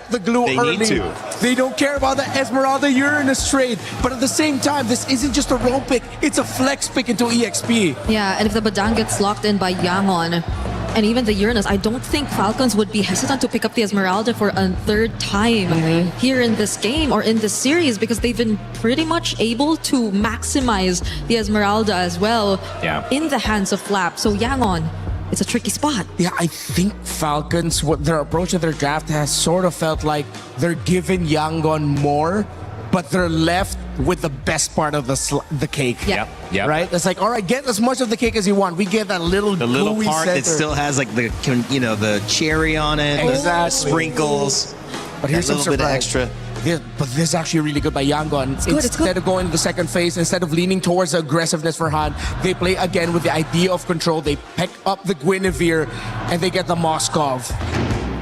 get the glue early. Need to. They don't care about the Esmeralda Uranus trade. But at the same time, this isn't just a roam pick. It's a flex pick into EXP. Yeah, and if the Badang gets locked in by Yangon, and even the Uranus, I don't think Falcons would be hesitant to pick up the Esmeralda for a third time here in this game or in this series, because they've been pretty much able to maximize the Esmeralda as well in the hands of Flap. So Yangon, it's a tricky spot. Yeah, I think Falcons, what their approach to their draft has sort of felt like they're giving Yangon more, but they're left with the best part of the cake. Yep. Right? It's like, all right, get as much of the cake as you want. We get that little part center that still has like the cherry on it, exactly. Sprinkles. But here's a little bit of extra. Yeah, but this is actually really good by Yangon. Instead of going to the second phase, instead of leaning towards aggressiveness for Han, they play again with the idea of control. They pick up the Guinevere and they get the Moskov.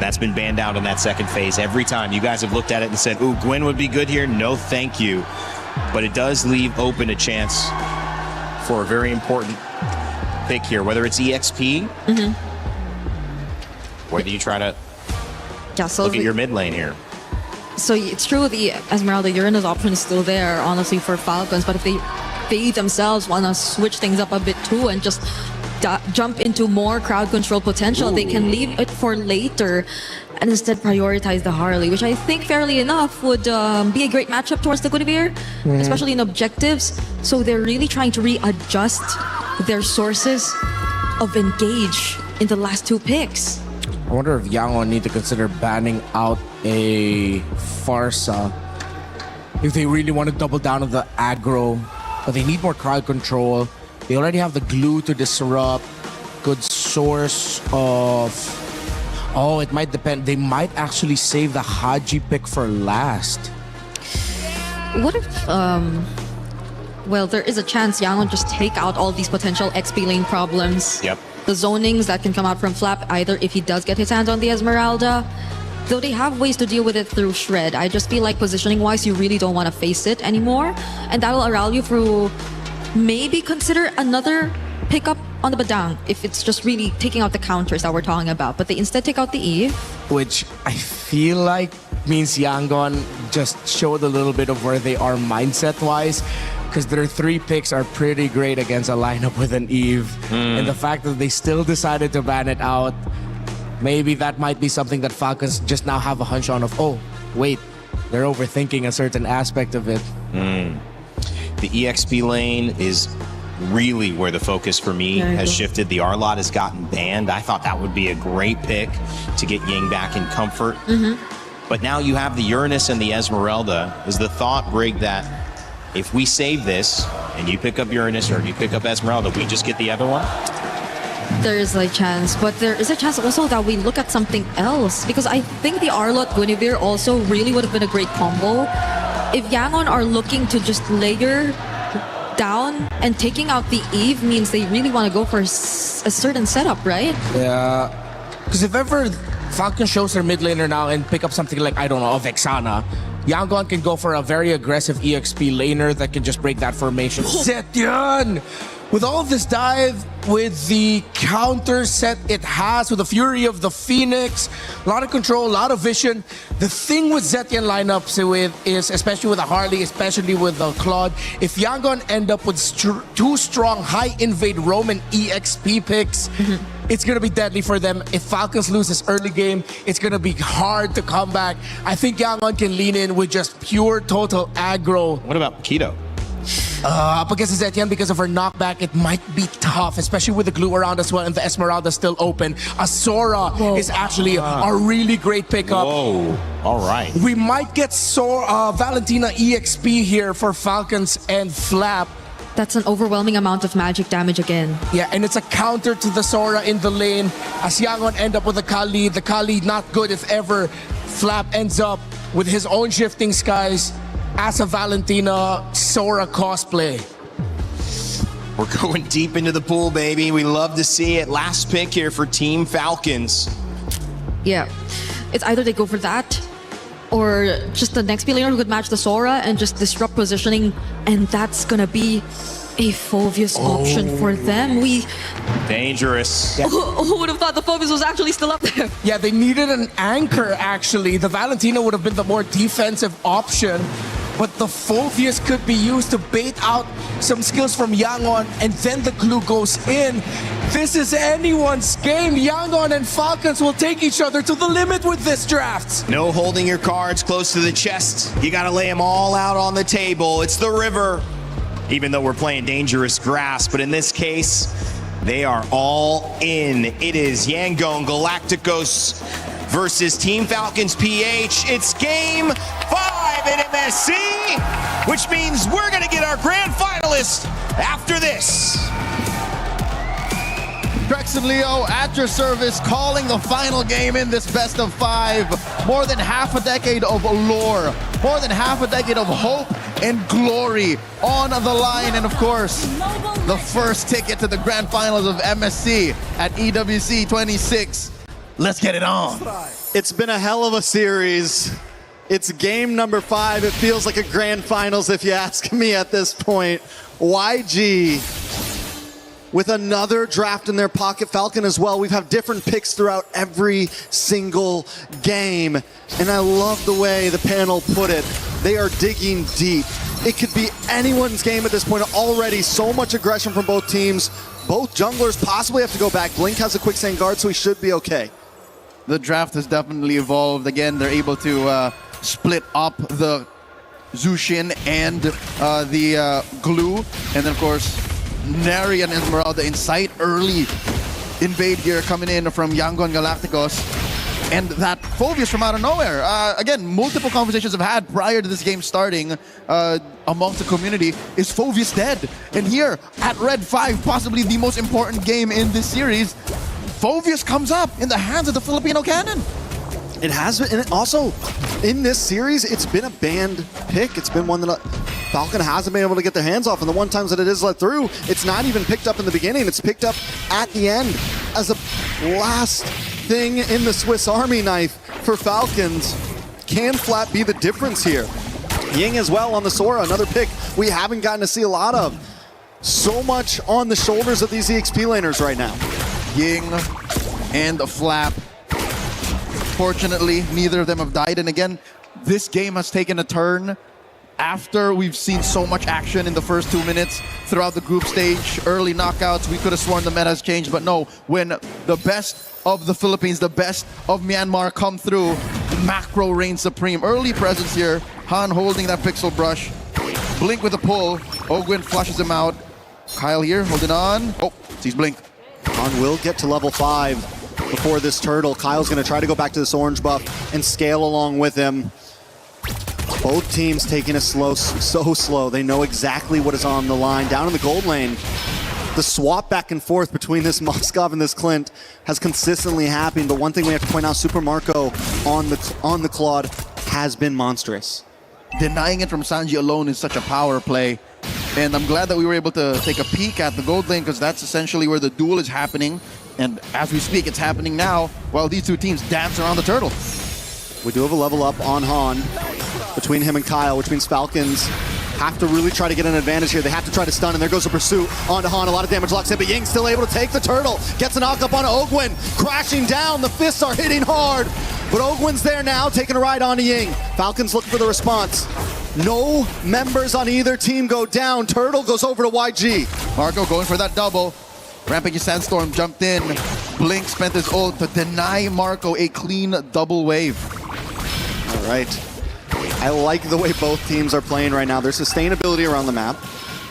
That's been banned out in that second phase every time. You guys have looked at it and said, ooh, Gwen would be good here. No, thank you. But it does leave open a chance for a very important pick here, whether it's EXP, whether you try to look at your mid lane here. So it's true the Esmeralda Uranus option is still there, honestly, for Falcons. But if they themselves want to switch things up a bit too and just jump into more crowd control potential, they can leave it for later and instead prioritize the Harley, which I think fairly enough would be a great matchup towards the Guinevere, especially in objectives. So they're really trying to readjust their sources of engage in the last two picks. I wonder if Yangon need to consider banning out a Farsa if they really want to double down on the aggro, but they need more crowd control. They already have the glue to disrupt. Good source of... Oh, it might depend. They might actually save the Haji pick for last. What if... well, there is a chance Yangon just take out all these potential XP lane problems. Yep. The zonings that can come out from Flap, either if he does get his hands on the Esmeralda, though they have ways to deal with it through Shred. I just feel like positioning-wise, you really don't want to face it anymore. And that will allow you to maybe consider another pickup on the Badang if it's just really taking out the counters that we're talking about. But they instead take out the Eve. Which I feel like means Yangon just showed a little bit of where they are mindset-wise, because their three picks are pretty great against a lineup with an Eve. And the fact that they still decided to ban it out, maybe that might be something that Falcons just now have a hunch on of, oh, wait, they're overthinking a certain aspect of it. The EXP lane is really where the focus for me has shifted. The R-Lot has gotten banned. I thought that would be a great pick to get Ying back in comfort. But now you have the Uranus and the Esmeralda. Is the thought, Brig, that if we save this and you pick up Uranus or you pick up Esmeralda, we just get the other one? There is a chance, but there is a chance also that we look at something else, because I think the Arlot Guinevere also really would have been a great combo. If Yangon are looking to just layer down, and taking out the Eve means they really want to go for a certain setup, right? Yeah, because if ever Falcon shows their mid laner now and pick up something like, I don't know, a Vexana, Yangon can go for a very aggressive EXP laner that can just break that formation. Zetian! With all of this dive, with the counter set it has, with the Fury of the Phoenix, a lot of control, a lot of vision. The thing with Zetian lineups is, especially with the Harley, especially with the Claude, if Yangon end up with two strong high invade Roman EXP picks, it's going to be deadly for them. If Falcons lose this early game, it's going to be hard to come back. I think Yangon can lean in with just pure total aggro. What about Keto? Up against Zetian, because of her knockback, it might be tough, especially with the glue around as well and the Esmeralda still open. Asora is actually a really great pickup. Whoa, all right. We might get Valentina EXP here for Falcons and Flap. That's an overwhelming amount of magic damage again. Yeah, and it's a counter to the Sora in the lane. As Yangon end up with the Kali not good if ever. Flap ends up with his own shifting skies as a Valentina Sora cosplay. We're going deep into the pool, baby. We love to see it. Last pick here for Team Falcons. Yeah, it's either they go for that or just the next laner who could match the Sora and just disrupt positioning, and that's gonna be a Phoveus option for them. Dangerous. Who would have thought the Phoveus was actually still up there? Yeah, they needed an anchor, actually. The Valentina would have been the more defensive option, but the Phoveus could be used to bait out some skills from Yangon, and then the glue goes in. This is anyone's game. Yangon and Falcons will take each other to the limit with this draft. No holding your cards close to the chest. You got to lay them all out on the table. It's the river. Even though we're playing dangerous grass, but in this case, they are all in. It is Yangon Galacticos versus Team Falcons PH. It's game 5 in MSC, which means we're gonna get our grand finalist after this. Gregson Leo at your service, calling the final game in this best of 5. More than half a decade of allure, more than half a decade of hope and glory on the line, and of course, the first ticket to the grand finals of MSC at EWC 26. Let's get it on. It's been a hell of a series. It's game number 5. It feels like a grand finals if you ask me at this point. YG with another draft in their pocket. Falcon as well. We've had different picks throughout every single game. And I love the way the panel put it. They are digging deep. It could be anyone's game at this point. Already so much aggression from both teams. Both junglers possibly have to go back. Blink has a quicksand guard, so he should be okay. The draft has definitely evolved. Again, they're able to split up the Zushin and the glue. And then, of course, Neri and Esmeralda in sight. Early invade gear coming in from Yangon Galacticos. And that Phoveus from out of nowhere. Again, multiple conversations I've had prior to this game starting amongst the community. Is Phoveus dead? And here at Red 5, possibly the most important game in this series, Phoveus comes up in the hands of the Filipino cannon. It has been, and also in this series, it's been a banned pick. It's been one that Falcon hasn't been able to get their hands off, and the one times that it is let through, it's not even picked up in the beginning. It's picked up at the end as a last thing in the Swiss Army knife for Falcons. Can Flat be the difference here? Ying as well on the Sora, another pick we haven't gotten to see a lot of. So much on the shoulders of these EXP laners right now. Ying and a Flap. Fortunately, neither of them have died. And again, this game has taken a turn after we've seen so much action in the first 2 minutes throughout the group stage. Early knockouts, we could have sworn the meta has changed, but no. When the best of the Philippines, the best of Myanmar come through, macro reigns supreme. Early presence here. Han holding that pixel brush. Blink with a pull. Ogwin flushes him out. Kyle here, holding on. Oh, sees Blink. Han will get to level 5 before this turtle. Kyle's going to try to go back to this orange buff and scale along with him. Both teams taking it slow, so slow. They know exactly what is on the line. Down in the gold lane, the swap back and forth between this Moskov and this Clint has consistently happened. But one thing we have to point out, Super Marco on the Claude has been monstrous. Denying it from Sanji alone is such a power play. And I'm glad that we were able to take a peek at the gold lane, because that's essentially where the duel is happening. And as we speak, it's happening now while these two teams dance around the turtle. We do have a level up on Han between him and Kyle, which means Falcons have to really try to get an advantage here. They have to try to stun, and there goes a pursuit onto Han. A lot of damage locks in, but Ying's still able to take the turtle. Gets a knock up on Ogwin, crashing down. The fists are hitting hard, but Ogwin's there now, taking a ride onto Ying. Falcons look for the response. No members on either team go down. Turtle goes over to YG. Marco going for that double. Rampage Sandstorm jumped in. Blink spent his ult to deny Marco a clean double wave. All right. I like the way both teams are playing right now. There's sustainability around the map.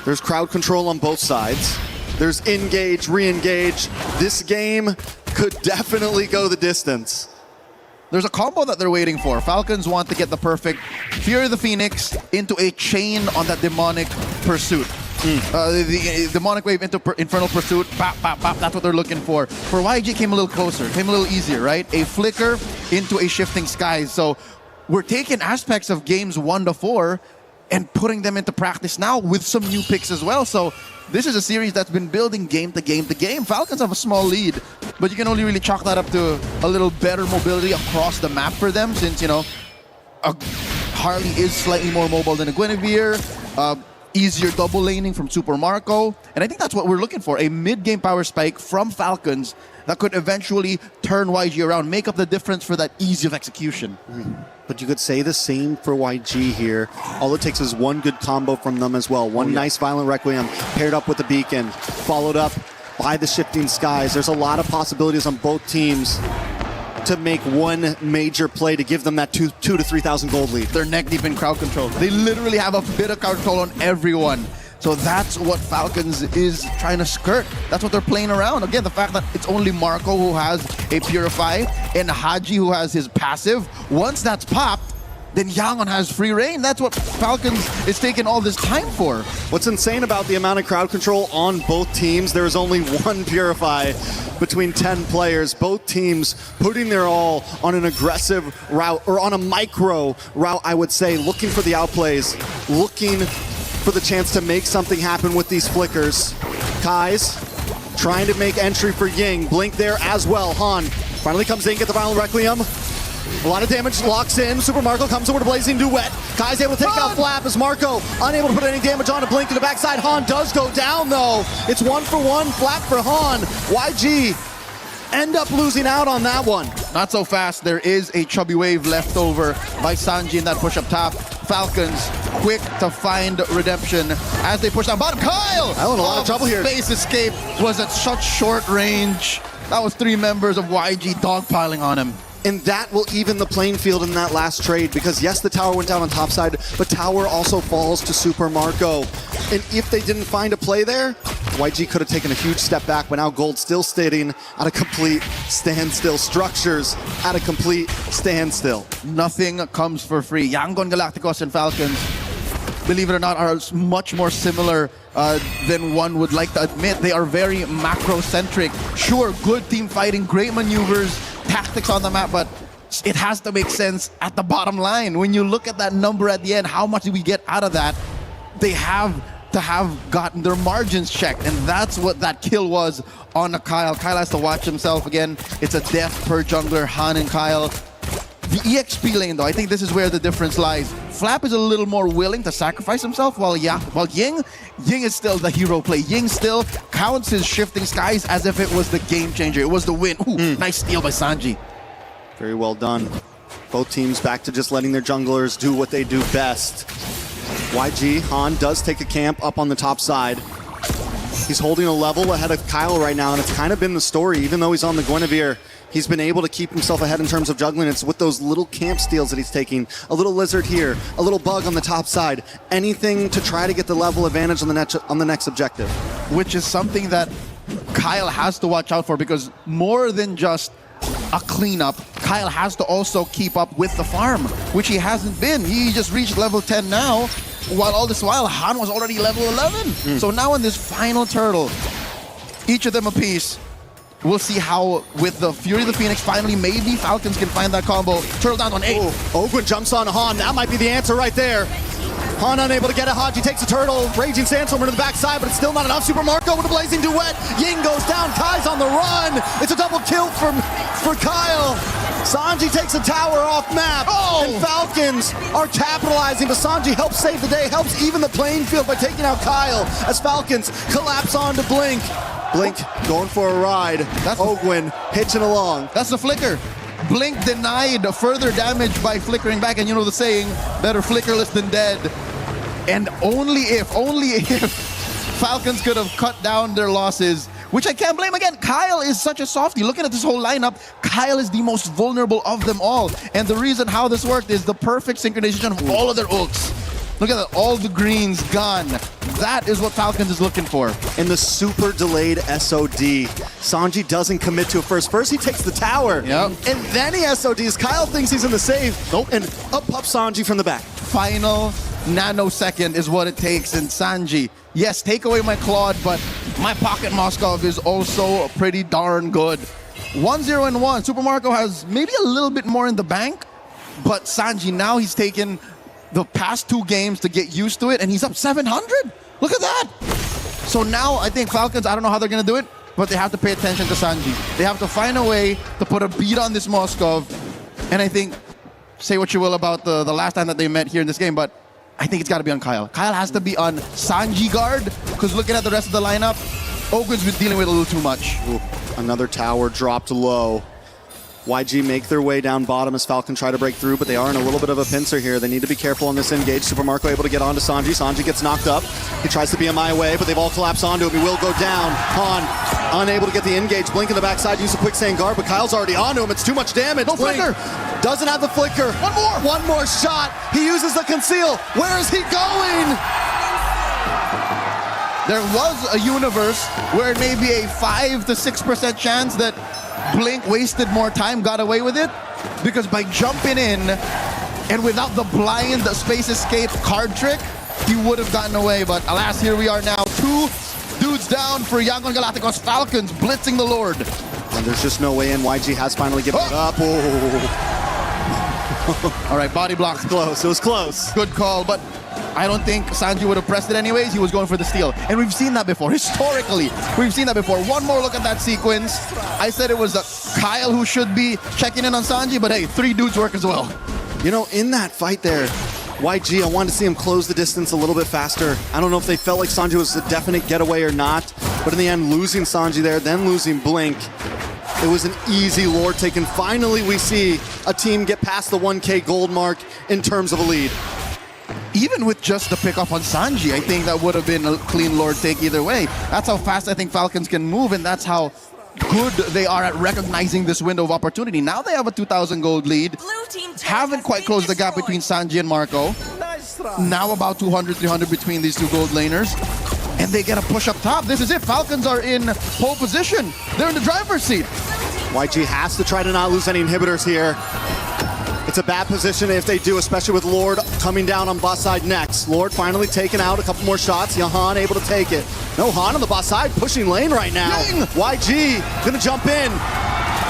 There's crowd control on both sides. There's engage, re-engage. This game could definitely go the distance. There's a combo that they're waiting for. Falcons want to get the perfect Fury of the Phoenix into a chain on that demonic pursuit. The demonic wave into infernal pursuit. Bop, bop, bop. That's what they're looking for. For YG, came a little closer, came a little easier, right? A flicker into a shifting skies. So we're taking aspects of games 1 to 4 and putting them into practice now with some new picks as well. So this is a series that's been building game to game to game. Falcons have a small lead, but you can only really chalk that up to a little better mobility across the map for them, since, you know, a Harley is slightly more mobile than a Guinevere. easier double laning from Super Marco. And I think that's what we're looking for, a mid-game power spike from Falcons that could eventually turn YG around, make up the difference for that ease of execution. But you could say the same for YG here. All it takes is one good combo from them as well. One nice Violent Requiem paired up with the Beacon, followed up by the Shifting Skies. There's a lot of possibilities on both teams to make one major play to give them that 2,000 to 3,000 gold lead. They're neck deep in crowd control. They literally have a bit of crowd control on everyone. So that's what Falcons is trying to skirt. That's what they're playing around. Again, the fact that it's only Marco who has a Purify and Haji who has his passive. Once that's popped, then Yangon has free reign. That's what Falcons is taking all this time for. What's insane about the amount of crowd control on both teams, there is only one Purify between 10 players. Both teams putting their all on an aggressive route, or on a micro route, I would say, looking for the outplays, looking for the chance to make something happen with these flickers. Kai's trying to make entry for Ying. Blink there as well. Han finally comes in, get the Violent Requiem. A lot of damage, locks in. Super Marco comes over to Blazing Duet. Kai's able to take out Flap as Marco unable to put any damage on a Blink to the backside. Han does go down though. It's 1-for-1, Flap for Han. YG end up losing out on that one. Not so fast. There is a chubby wave left over by Sanji in that push up top. Falcons quick to find redemption as they push down bottom. Kyle! I was in a lot of trouble here. Space escape was at such short range. That was 3 members of YG dogpiling on him. And that will even the playing field in that last trade, because yes, the tower went down on top side, but tower also falls to Super Marco. And if they didn't find a play there, YG could have taken a huge step back, but now Gold still sitting at a complete standstill. Structures at a complete standstill. Nothing comes for free. Yangon Galacticos and Falcons, believe it or not, are much more similar than one would like to admit. They are very macro-centric. Sure, good team fighting, great maneuvers, tactics on the map, but it has to make sense at the bottom line. When you look at that number at the end, how much do we get out of that? They have to have gotten their margins checked, and that's what that kill was on a Kyle. Kyle has to watch himself again. It's a death per jungler, Han and Kyle. The EXP lane, though, I think this is where the difference lies. Flap is a little more willing to sacrifice himself, while Ying is still the hero play. Ying still counts his Shifting Skies as if it was the game changer. It was the win. Ooh, nice steal by Sanji. Very well done. Both teams back to just letting their junglers do what they do best. YG, Han does take a camp up on the top side. He's holding a level ahead of Kyle right now, and it's kind of been the story. Even though he's on the Guinevere, he's been able to keep himself ahead in terms of juggling. It's with those little camp steals that he's taking. A little lizard here, a little bug on the top side. Anything to try to get the level advantage on the next objective. Which is something that Kyle has to watch out for, because more than just a cleanup, Kyle has to also keep up with the farm, which he hasn't been. He just reached level 10 now, while all this while Han was already level 11. So now in this final turtle, each of them a piece. We'll see how, with the Fury of the Phoenix, finally maybe Falcons can find that combo. Turtle down on 8. Ogwin jumps on Han. That might be the answer right there. Han unable to get it. Haji takes a turtle. Raging Sandstorm to the backside, but it's still not enough. Super Marco with a Blazing Duet. Ying goes down. Kai's on the run. It's a double kill for Kyle. Sanji takes a tower off map. And Falcons are capitalizing, but Sanji helps save the day, helps even the playing field by taking out Kyle as Falcons collapse onto Blink. Blink going for a ride. That's Ogwin hitching along. That's the flicker. Blink denied further damage by flickering back, and you know the saying, better flickerless than dead. And only if Falcons could have cut down their losses, which I can't blame. Again, Kyle is such a softie. Looking at this whole lineup, Kyle is the most vulnerable of them all. And the reason how this worked is the perfect synchronization of all of their ults. Look at that, all the greens gone. That is what Falcons is looking for. In the super delayed SOD, Sanji doesn't commit to it first. First he takes the tower, and then he SODs. Kyle thinks he's in the save, and up pops Sanji from the back. Final nanosecond is what it takes, and Sanji, yes, take away my Claude, but my Pocket Moskov is also pretty darn good. 1-0-1. Super Marco has maybe a little bit more in the bank, but Sanji, now he's taken the past 2 games to get used to it, and he's up 700. Look at that. So now I think Falcons, I don't know how they're going to do it, but they have to pay attention to Sanji. They have to find a way to put a beat on this Moskov. And I think, say what you will about the last time that they met here in this game, but I think it's got to be on Kyle. Kyle has to be on Sanji guard, because looking at the rest of the lineup, Ogun's been dealing with a little too much. Ooh, another tower dropped low. YG make their way down bottom as Falcon try to break through, but they are in a little bit of a pincer here. They need to be careful on this engage. Super Marco able to get onto Sanji. Sanji gets knocked up. He tries to BMI away, but they've all collapsed onto him. He will go down. Han unable to get the engage. Blink in the backside, use a quicksand guard, but Kyle's already onto him. It's too much damage. No Blink flicker. doesn't have the flicker. One more shot. He uses the conceal. Where is he going? There was a universe where maybe a 5 to 6% chance that Blink wasted more time, got away with it, because by jumping in and without the blind space escape card trick, he would have gotten away. But alas, here we are now. 2 dudes down for Yangon Galacticos. Falcons blitzing the Lord. And there's just no way in. YG has finally given it up. Oh. All right, body blocks. Close. It was close. Good call, but I don't think Sanji would have pressed it anyways. He was going for the steal. And we've seen that before. Historically, we've seen that before. One more look at that sequence. I said it was Kyle who should be checking in on Sanji, but hey, 3 dudes work as well. You know, in that fight there, YG, I wanted to see him close the distance a little bit faster. I don't know if they felt like Sanji was a definite getaway or not, but in the end, losing Sanji there, then losing Blink, it was an easy Lord take. And finally, we see a team get past the 1K gold mark in terms of a lead. Even with just the pickup on Sanji, I think that would have been a clean Lord take either way. That's how fast I think Falcons can move, and that's how good they are at recognizing this window of opportunity. Now they have a 2,000 gold lead. Haven't quite closed the gap between Sanji and Marco. Now about 200, 300 between these 2 gold laners. And they get a push up top. This is it. Falcons are in pole position. They're in the driver's seat. YG has to try to not lose any inhibitors here. It's a bad position if they do, especially with Lord coming down on boss side next. Lord finally taking out a couple more shots. Yahan able to take it. No, Han on the boss side pushing lane right now. Dang. YG gonna jump in.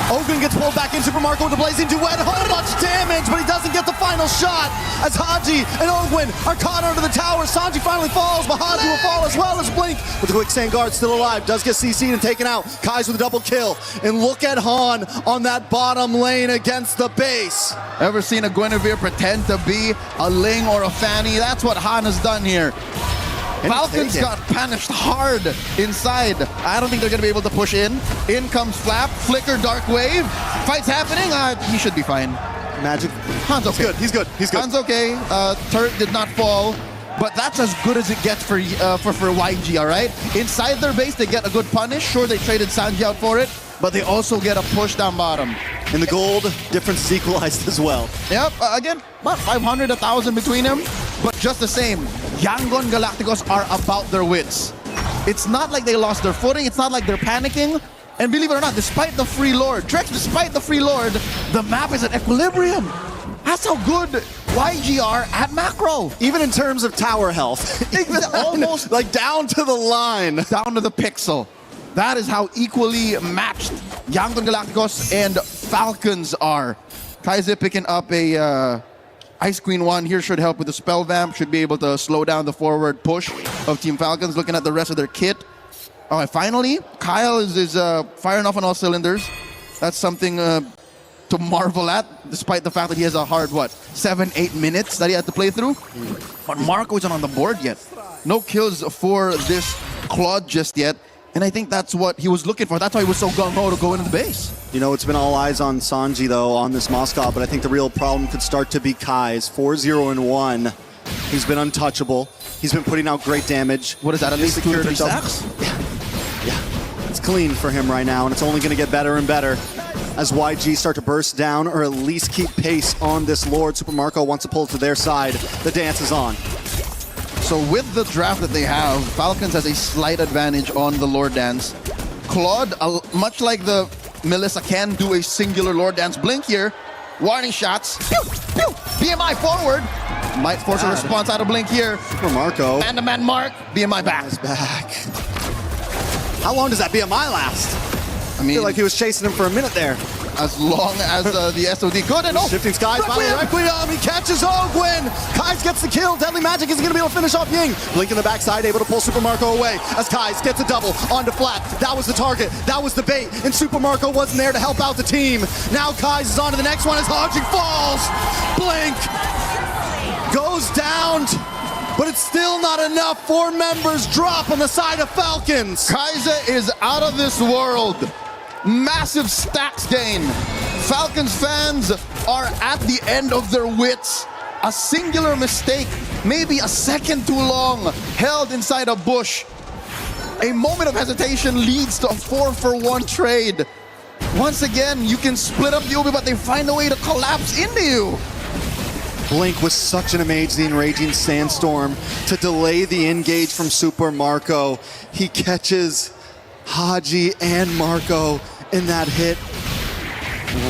Ogun gets pulled back in. Super Marco with the blazing duet. Oh, much damage, but he doesn't get the final shot as Haji and Ogun are caught under the tower. Sanji finally falls, but Haji will fall as well as Blink with the quicksand guard still alive. Does get CC'd and taken out. Kai's with a double kill. And look at Han on that bottom lane against the base. Ever seen a Guinevere pretend to be a Ling or a Fanny? That's what Han has done here. Falcons got punished hard inside. I don't think they're going to be able to push in. In comes Flap, Flicker, Dark Wave. Fight's happening. He should be fine. Magic. Han's okay. He's good. Han's okay. Turret did not fall. But that's as good as it gets for YG, all right? Inside their base, they get a good punish. Sure, they traded Sanji out for it, but they also get a push down bottom. And the gold difference is equalized as well. Yep, again, about 500, 1,000 between them. But just the same, Yangon Galacticos are about their wits. It's not like they lost their footing. It's not like they're panicking. And believe it or not, despite the free Lord, despite the free Lord, the map is at equilibrium. That's how good YG are at macro. Even in terms of tower health. Almost like down to the line. Down to the pixel. That is how equally matched Yangon Galacticos and Falcons are. Kaize picking up a Ice Queen 1 here should help with the spell vamp. Should be able to slow down the forward push of Team Falcons. Looking at the rest of their kit. All right, finally, Kyle is firing off on all cylinders. That's something to marvel at, despite the fact that he has a hard, 7-8 minutes that he had to play through. But Marco isn't on the board yet. No kills for this Claude just yet. And I think that's what he was looking for. That's why he was so gung-ho to go into the base. You know, it's been all eyes on Sanji, though, on this Moscow, but I think the real problem could start to be Kai's. 4-0-1. He's been untouchable. He's been putting out great damage. What is that, at least 2 or 3 stacks? Yeah. It's clean for him right now, and it's only going to get better and better as YG start to burst down or at least keep pace on this Lord. Super Marco wants to pull it to their side. The dance is on. So with the draft that they have, Falcons has a slight advantage on the Lord Dance. Claude, much like the Melissa, can do a singular Lord Dance blink here. Warning shots. Pew, pew. BMI forward. Might force a response out of blink here. For Marco. Man-to-man mark. BMI back. He's back. How long does that BMI last? I mean, feel like he was chasing him for a minute there. As long as the SOD could. And Shifting Skies, Requiem, he catches Ogwin. Kai's gets the kill. Deadly Magic isn't going to be able to finish off Ying. Blink in the backside, able to pull Super Marco away as Kai's gets a double onto Flat. That was the target. That was the bait. And Super Marco wasn't there to help out the team. Now Kai's is on to the next one as Haji falls. Blink goes down round, but it's still not enough. 4 members drop on the side of Falcons. Kaiser is out of this world. Massive stacks gain. Falcons fans are at the end of their wits. A singular mistake, maybe a second too long, held inside a bush. A moment of hesitation leads to a 4-for-1 trade. Once again, you can split up the Ubi, but they find a way to collapse into you. Blink was such an amazing raging sandstorm to delay the engage from Super Marco. He catches Haji and Marco in that hit.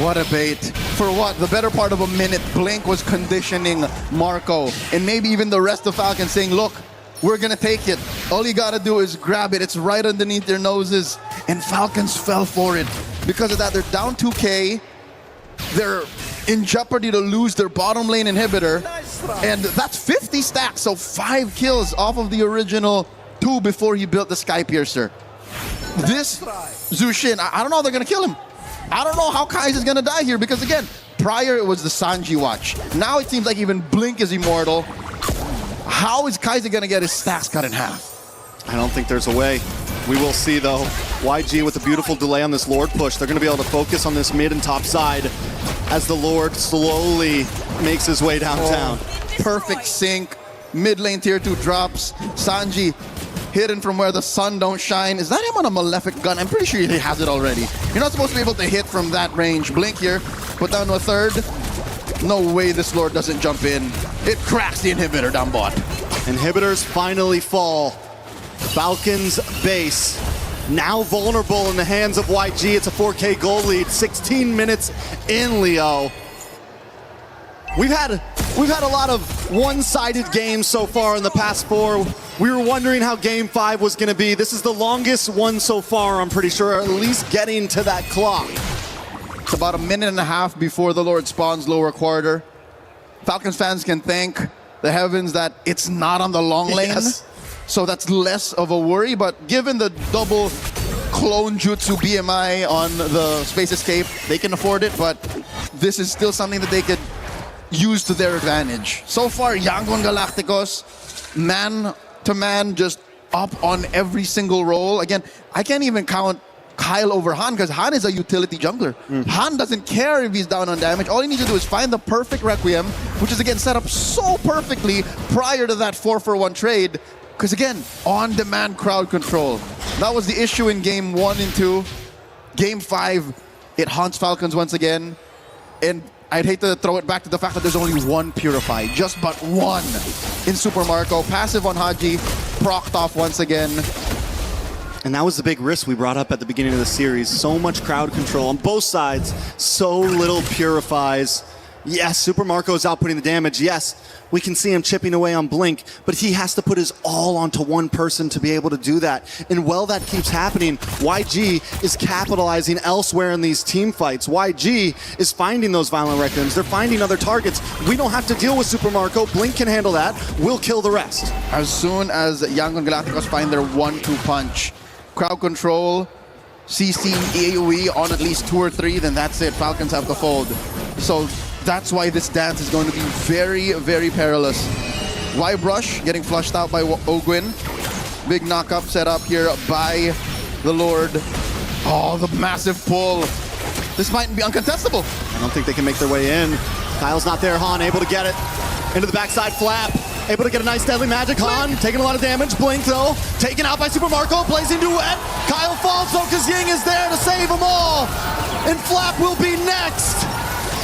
What a bait. For what? The better part of a minute, Blink was conditioning Marco and maybe even the rest of Falcons saying, look, we're gonna take it. All you gotta do is grab it. It's right underneath their noses. And Falcons fell for it. Because of that, they're down 2K. They're in jeopardy to lose their bottom lane inhibitor. And that's 50 stacks, so 5 kills off of the original 2 before he built the Sky Piercer. This Zushin, I don't know how they're gonna kill him. I don't know how Kai's gonna die here because again, prior it was the Sanji watch. Now it seems like even Blink is immortal. How is Kaiser gonna get his stacks cut in half? I don't think there's a way. We will see though. YG with a beautiful delay on this Lord push. They're gonna be able to focus on this mid and top side as the Lord slowly makes his way downtown. Perfect sync. Mid lane tier 2 drops. Sanji hidden from where the sun don't shine. Is that him on a Malefic gun? I'm pretty sure he has it already. You're not supposed to be able to hit from that range. Blink here, put down to a third. No way this Lord doesn't jump in. It cracks the inhibitor down bot. Inhibitors finally fall. Falcons base now vulnerable in the hands of YG. It's a 4K goal lead, 16 minutes in, Leo. We've had a lot of one-sided games so far in the past 4. We were wondering how game 5 was gonna be. This is the longest one so far, I'm pretty sure, at least getting to that clock. It's about a minute and a half before the Lord spawns lower quarter. Falcons fans can thank the heavens that it's not on the long lane. Yes. So that's less of a worry, but given the double clone jutsu BMI on the Space Escape, they can afford it, but this is still something that they could use to their advantage. So far, Yangon Galacticos, man to man, just up on every single role. Again, I can't even count Kyle over Han because Han is a utility jungler. Han doesn't care if he's down on damage. All he needs to do is find the perfect Requiem, which is again set up so perfectly prior to that 4-for-1 trade. Because again, on-demand crowd control. That was the issue in game 1 and 2. Game 5, it haunts Falcons once again. And I'd hate to throw it back to the fact that there's only one Purify, just but one in Super Marco. Passive on Haji, procced off once again. And that was the big risk we brought up at the beginning of the series. So much crowd control on both sides, so little Purifies. Yes, Super Marco is outputting the damage. Yes, we can see him chipping away on Blink, but he has to put his all onto one person to be able to do that. And while that keeps happening, YG is capitalizing elsewhere in these team fights. YG is finding those violent Requiems. They're finding other targets. We don't have to deal with Super Marco. Blink can handle that. We'll kill the rest. As soon as Yangon Galacticos find their 1-2 punch, crowd control, CC, AoE on at least 2 or 3, then that's it. Falcons have to fold. So that's why this dance is going to be very, very perilous. Y-Brush getting flushed out by Ogwin. Big knock-up set up here by the Lord. Oh, the massive pull. This might be uncontestable. I don't think they can make their way in. Kyle's not there. Han able to get it. Into the backside flap. Able to get a nice deadly magic. Han taking a lot of damage. Blink though. Taken out by Super Marco. Blazing duet. Kyle falls though because Ying is there to save them all. And Flap will be next.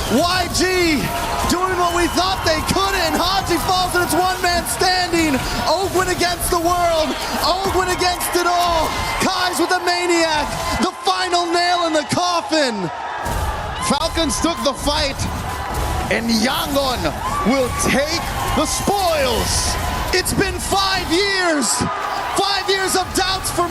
YG doing what we thought they couldn't. Haji falls and it's one man standing. Ogwin against the world. Ogwin against it all. Kai's with the Maniac. The final nail in the coffin. Falcons took the fight, and Yangon will take the spoils. It's been 5 years. 5 years of doubts for